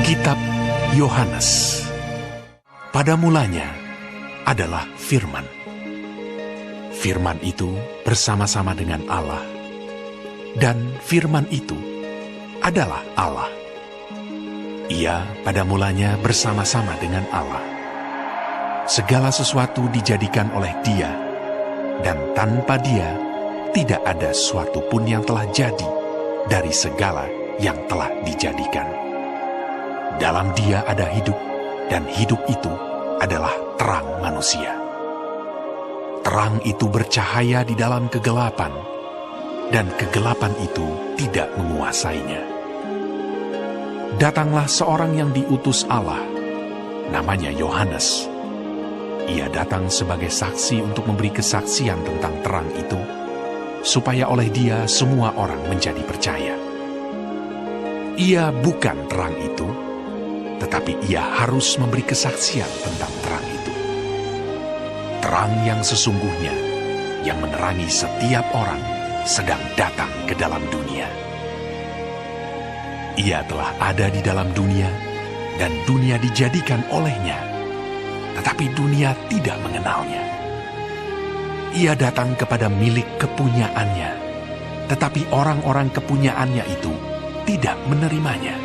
Kitab Yohanes. Pada mulanya adalah Firman. Firman itu bersama-sama dengan Allah, dan Firman itu adalah Allah. Ia pada mulanya bersama-sama dengan Allah. Segala sesuatu dijadikan oleh Dia, dan tanpa Dia tidak ada sesuatu pun yang telah jadi dari segala yang telah dijadikan. Dalam Dia ada hidup, dan hidup itu adalah terang manusia. Terang itu bercahaya di dalam kegelapan, dan kegelapan itu tidak menguasainya. Datanglah seorang yang diutus Allah, namanya Yohanes. Ia datang sebagai saksi untuk memberi kesaksian tentang terang itu, supaya oleh Dia semua orang menjadi percaya. Ia bukan terang itu, tetapi ia harus memberi kesaksian tentang terang itu. Terang yang sesungguhnya, yang menerangi setiap orang, sedang datang ke dalam dunia. Ia telah ada di dalam dunia, dan dunia dijadikan olehnya, tetapi dunia tidak mengenalnya. Ia datang kepada milik kepunyaannya, tetapi orang-orang kepunyaannya itu tidak menerimanya.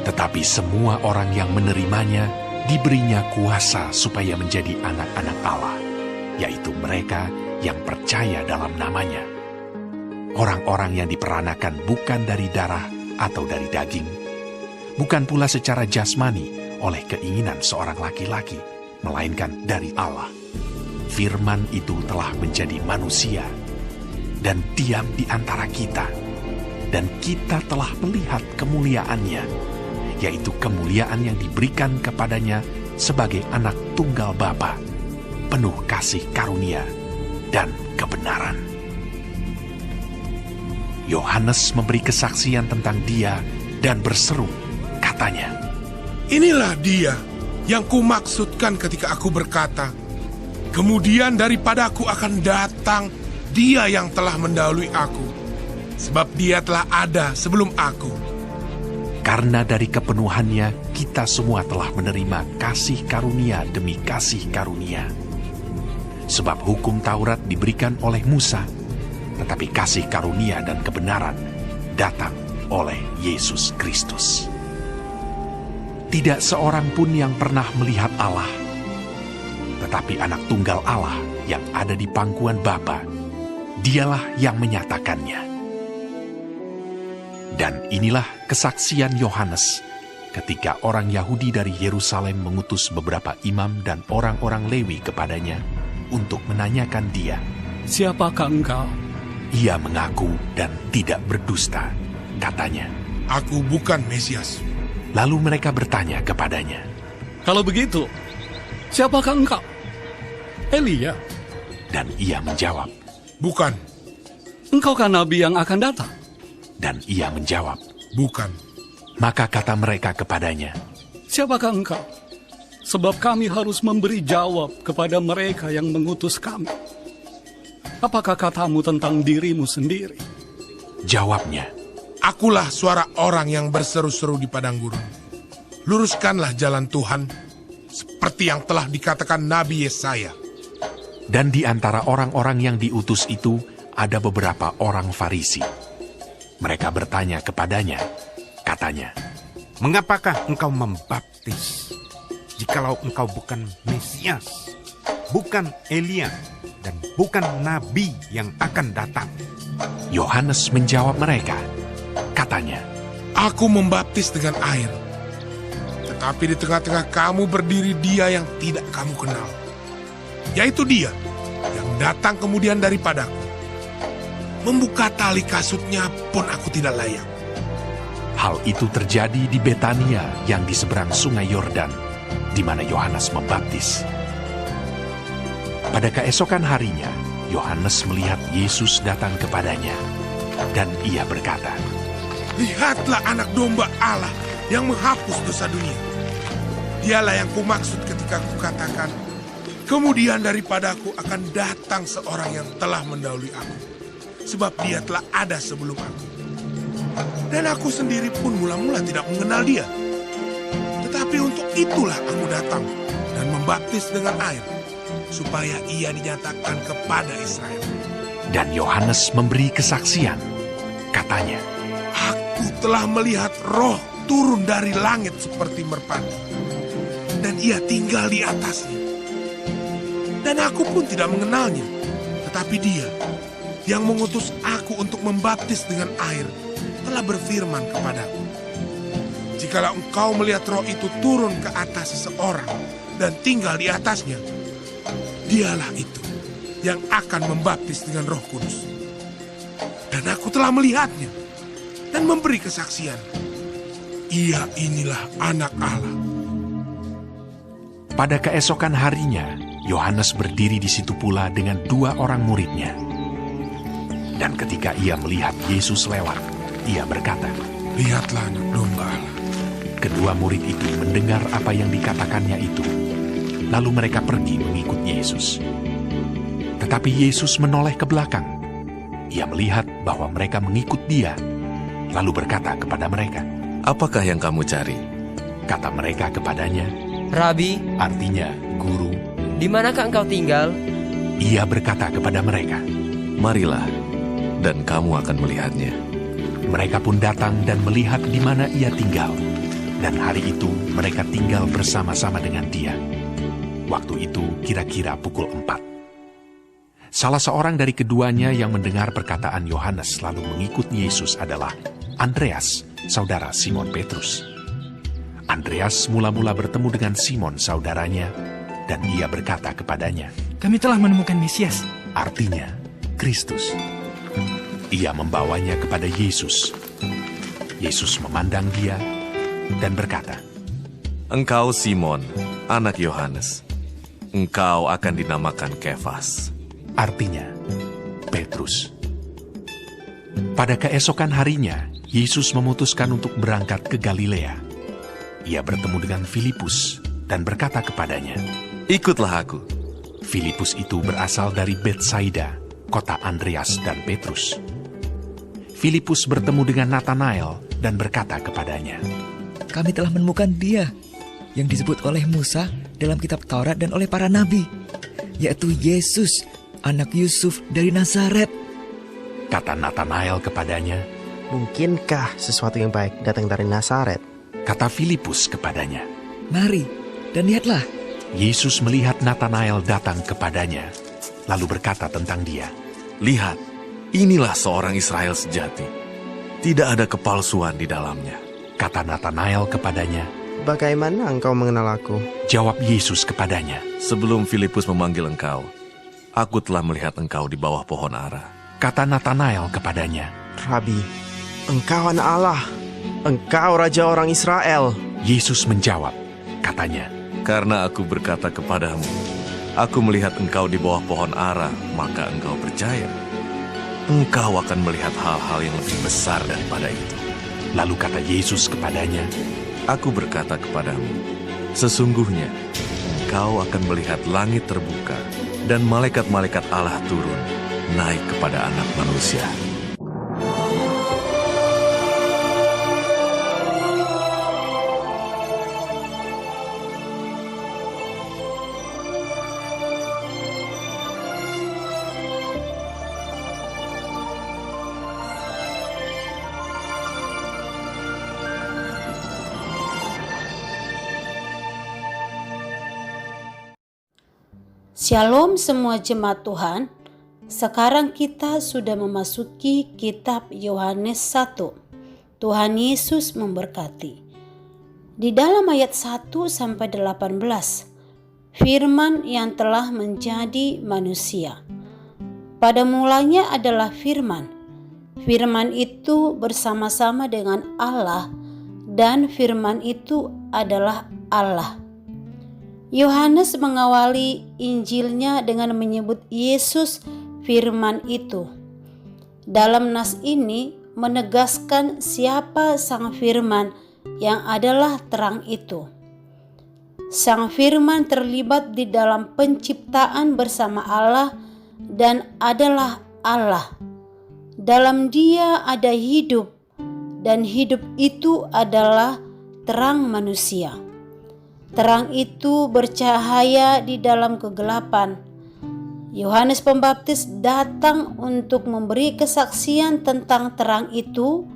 Tetapi semua orang yang menerimanya diberinya kuasa supaya menjadi anak-anak Allah, yaitu mereka yang percaya dalam namanya. Orang-orang yang diperanakan bukan dari darah atau dari daging, bukan pula secara jasmani oleh keinginan seorang laki-laki, melainkan dari Allah. Firman itu telah menjadi manusia dan diam di antara kita, dan kita telah melihat kemuliaannya, yaitu kemuliaan yang diberikan kepadanya sebagai anak tunggal Bapa, penuh kasih karunia dan kebenaran. Yohanes memberi kesaksian tentang Dia dan berseru, katanya, "Inilah Dia yang kumaksudkan ketika aku berkata, kemudian daripadaku akan datang Dia yang telah mendahului aku, sebab Dia telah ada sebelum aku." Karena dari kepenuhannya kita semua telah menerima kasih karunia demi kasih karunia. Sebab hukum Taurat diberikan oleh Musa, tetapi kasih karunia dan kebenaran datang oleh Yesus Kristus. Tidak seorang pun yang pernah melihat Allah, tetapi anak tunggal Allah yang ada di pangkuan Bapa, Dialah yang menyatakannya. Dan inilah kesaksian Yohanes ketika orang Yahudi dari Yerusalem mengutus beberapa imam dan orang-orang Lewi kepadanya untuk menanyakan Dia, "Siapakah engkau?" Ia mengaku dan tidak berdusta, katanya, "Aku bukan Mesias." Lalu mereka bertanya kepadanya, "Kalau begitu, siapakah engkau?" "Elia." Dan ia menjawab, "Bukan." "Engkaukah nabi yang akan datang?" Dan ia menjawab, "Bukan." Maka kata mereka kepadanya, "Siapakah engkau? Sebab kami harus memberi jawab kepada mereka yang mengutus kami. Apakah katamu tentang dirimu sendiri?" Jawabnya, "Akulah suara orang yang berseru-seru di padang gurun. Luruskanlah jalan Tuhan, seperti yang telah dikatakan Nabi Yesaya." Dan di antara orang-orang yang diutus itu ada beberapa orang Farisi. Mereka bertanya kepadanya, katanya, "Mengapakah engkau membaptis, jikalau engkau bukan Mesias, bukan Elia, dan bukan Nabi yang akan datang?" Yohanes menjawab mereka, katanya, "Aku membaptis dengan air, tetapi di tengah-tengah kamu berdiri Dia yang tidak kamu kenal, yaitu Dia yang datang kemudian daripadaku. Membuka tali kasutnya pun aku tidak layak." Hal itu terjadi di Betania yang di seberang sungai Yordan, di mana Yohanes membaptis. Pada keesokan harinya, Yohanes melihat Yesus datang kepadanya, dan ia berkata, "Lihatlah anak domba Allah yang menghapus dosa dunia. Dialah yang kumaksud ketika kukatakan, kemudian daripadaku akan datang seorang yang telah mendahului aku, sebab Dia telah ada sebelum aku. Dan aku sendiri pun mula-mula tidak mengenal Dia." Tetapi untuk itulah aku datang dan membaptis dengan air, supaya ia dinyatakan kepada Israel. Dan Yohanes memberi kesaksian. Katanya, Aku telah melihat Roh turun dari langit seperti merpati, dan ia tinggal di atasnya. Dan aku pun tidak mengenalnya, tetapi dia yang mengutus aku untuk membaptis dengan air telah berfirman kepadaku, jikalau engkau melihat Roh itu turun ke atas seseorang dan tinggal di atasnya, dialah itu yang akan membaptis dengan Roh Kudus. Dan aku telah melihatnya dan memberi kesaksian. Ia inilah Anak Allah. pada keesokan harinya, Yohanes berdiri di situ pula dengan 2 orang muridnya. Dan ketika ia melihat Yesus lewat, ia berkata, Lihatlah Anak Domba Allah. Kedua murid itu mendengar apa yang dikatakannya itu. Lalu mereka pergi mengikut Yesus. Tetapi Yesus menoleh ke belakang. Ia melihat bahwa mereka mengikut dia, lalu berkata kepada mereka, Apakah yang kamu cari? Kata mereka kepadanya, Rabi, artinya guru. di manakah engkau tinggal? Ia berkata kepada mereka. Marilah, dan kamu akan melihatnya. Mereka pun datang dan melihat di mana ia tinggal. Dan hari itu mereka tinggal bersama-sama dengan dia. Waktu itu kira-kira pukul 4. Salah seorang dari keduanya yang mendengar perkataan Yohanes lalu mengikut Yesus adalah Andreas, saudara Simon Petrus. Andreas mula-mula bertemu dengan Simon saudaranya, dan ia berkata kepadanya, Kami telah menemukan Mesias. artinya Kristus. Ia membawanya kepada Yesus. Yesus memandang dia dan berkata, Engkau Simon, anak Yohanes. Engkau akan dinamakan Kefas. artinya Petrus. Pada keesokan harinya, Yesus memutuskan untuk berangkat ke Galilea. Ia bertemu dengan Filipus dan berkata kepadanya, Ikutlah aku. Filipus itu berasal dari Betsaida, kota Andreas dan Petrus. Filipus bertemu dengan Natanael dan berkata kepadanya, Kami telah menemukan dia yang disebut oleh Musa dalam kitab Taurat dan oleh para nabi, yaitu Yesus, anak Yusuf dari Nazaret. Kata Natanael kepadanya. Mungkinkah sesuatu yang baik datang dari Nazaret? Kata Filipus kepadanya. Mari dan lihatlah. Yesus melihat Natanael datang kepadanya, lalu berkata tentang dia. Lihat, inilah seorang Israel sejati. Tidak ada kepalsuan di dalamnya. Kata Natanael kepadanya. Bagaimana engkau mengenal aku? Jawab Yesus kepadanya. Sebelum Filipus memanggil engkau, aku telah melihat engkau di bawah pohon ara. Kata Natanael kepadanya. Rabi, engkau Anak Allah. Engkau Raja orang Israel. Yesus menjawab, katanya, Karena aku berkata kepadamu, aku melihat engkau di bawah pohon ara, maka engkau percaya. Engkau akan melihat hal-hal yang lebih besar daripada itu. Lalu kata Yesus kepadanya, Aku berkata kepadamu, sesungguhnya engkau akan melihat langit terbuka dan malaikat-malaikat Allah turun, naik kepada Anak Manusia. Shalom semua jemaat Tuhan. Sekarang kita sudah memasuki kitab Yohanes 1. Tuhan Yesus memberkati. Di dalam ayat 1 sampai 18, firman yang telah menjadi manusia. Pada mulanya adalah firman. Firman itu bersama-sama dengan Allah, dan firman itu adalah Allah. Yohanes mengawali Injilnya dengan menyebut Yesus firman itu. Dalam nas ini menegaskan siapa sang firman yang adalah terang itu. Sang firman terlibat di dalam penciptaan bersama Allah dan adalah Allah. Dalam dia ada hidup, dan hidup itu adalah terang manusia. Terang itu bercahaya di dalam kegelapan. Yohanes Pembaptis datang untuk memberi kesaksian tentang terang itu,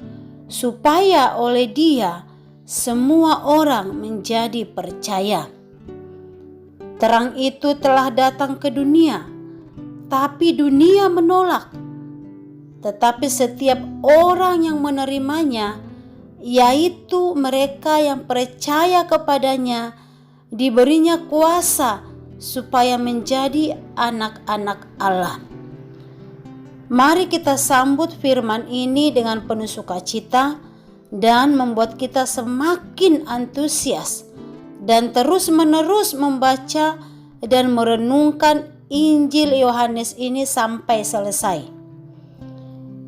supaya oleh dia semua orang menjadi percaya. Terang itu telah datang ke dunia, tapi dunia menolak. Tetapi setiap orang yang menerimanya, yaitu mereka yang percaya kepadanya, diberinya kuasa supaya menjadi anak-anak Allah. Mari kita sambut firman ini dengan penuh sukacita dan membuat kita semakin antusias dan terus-menerus membaca dan merenungkan Injil Yohanes ini sampai selesai.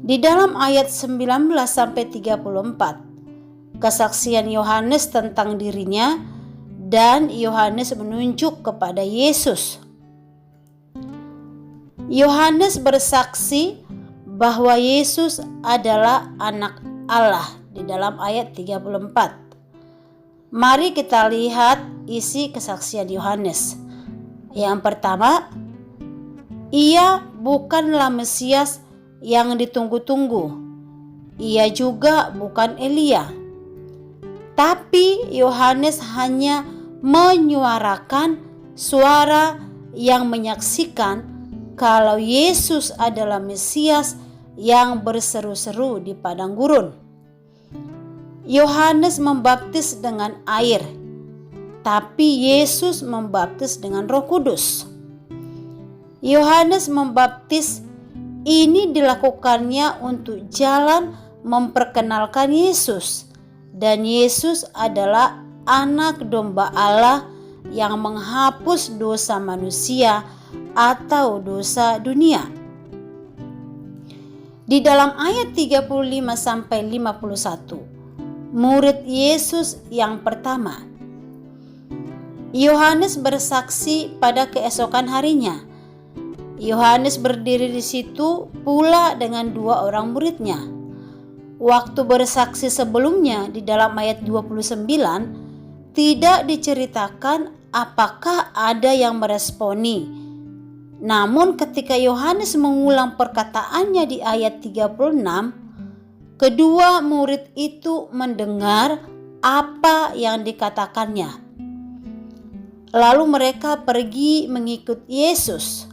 Di dalam ayat 19-34, kesaksian Yohanes tentang dirinya dan Yohanes menunjuk kepada Yesus. Yohanes bersaksi bahwa Yesus adalah anak Allah di dalam ayat 34. Mari kita lihat isi kesaksian Yohanes. Yang pertama, ia bukanlah Mesias yang ditunggu-tunggu. Ia juga bukan Elia. Tapi Yohanes hanya menyuarakan suara yang menyaksikan kalau Yesus adalah Mesias yang berseru-seru di padang gurun. Yohanes membaptis dengan air, tapi Yesus membaptis dengan Roh Kudus. Yohanes membaptis ini dilakukannya untuk jalan memperkenalkan Yesus, dan Yesus adalah anak domba Allah yang menghapus dosa manusia atau dosa dunia. Di dalam ayat 35-51, murid Yesus yang pertama, Yohanes bersaksi pada keesokan harinya. Yohanes berdiri di situ pula dengan 2 orang muridnya. Waktu bersaksi sebelumnya di dalam ayat 29 tidak diceritakan apakah ada yang meresponi. Namun ketika Yohanes mengulang perkataannya di ayat 36, kedua murid itu mendengar apa yang dikatakannya. Lalu mereka pergi mengikut Yesus.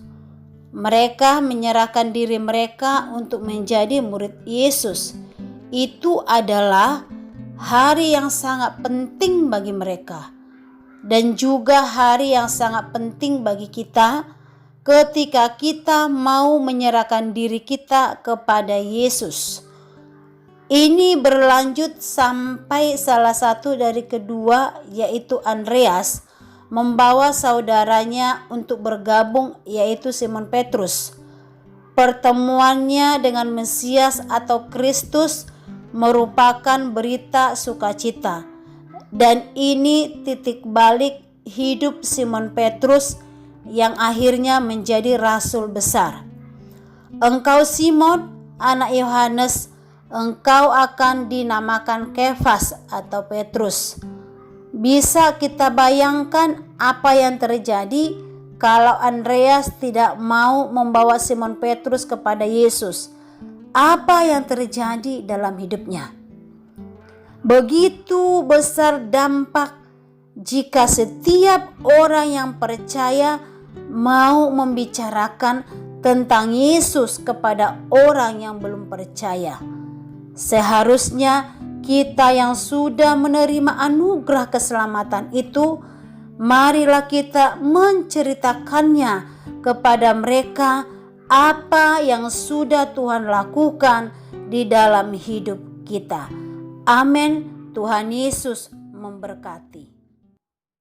Mereka menyerahkan diri mereka untuk menjadi murid Yesus. Itu adalah hari yang sangat penting bagi mereka, dan juga hari yang sangat penting bagi kita ketika kita mau menyerahkan diri kita kepada Yesus. Ini berlanjut sampai salah satu dari kedua, yaitu Andreas, membawa saudaranya untuk bergabung, yaitu Simon Petrus. Pertemuannya dengan Mesias atau Kristus merupakan berita sukacita, dan ini titik balik hidup Simon Petrus yang akhirnya menjadi rasul besar. Engkau Simon, anak Yohanes, engkau akan dinamakan Kefas atau Petrus. Bisa kita bayangkan apa yang terjadi kalau Andreas tidak mau membawa Simon Petrus kepada Yesus. Apa yang terjadi dalam hidupnya? Begitu besar dampak jika setiap orang yang percaya mau membicarakan tentang Yesus kepada orang yang belum percaya. Seharusnya kita yang sudah menerima anugerah keselamatan itu, marilah kita menceritakannya kepada mereka apa yang sudah Tuhan lakukan di dalam hidup kita. Amin. Tuhan Yesus memberkati.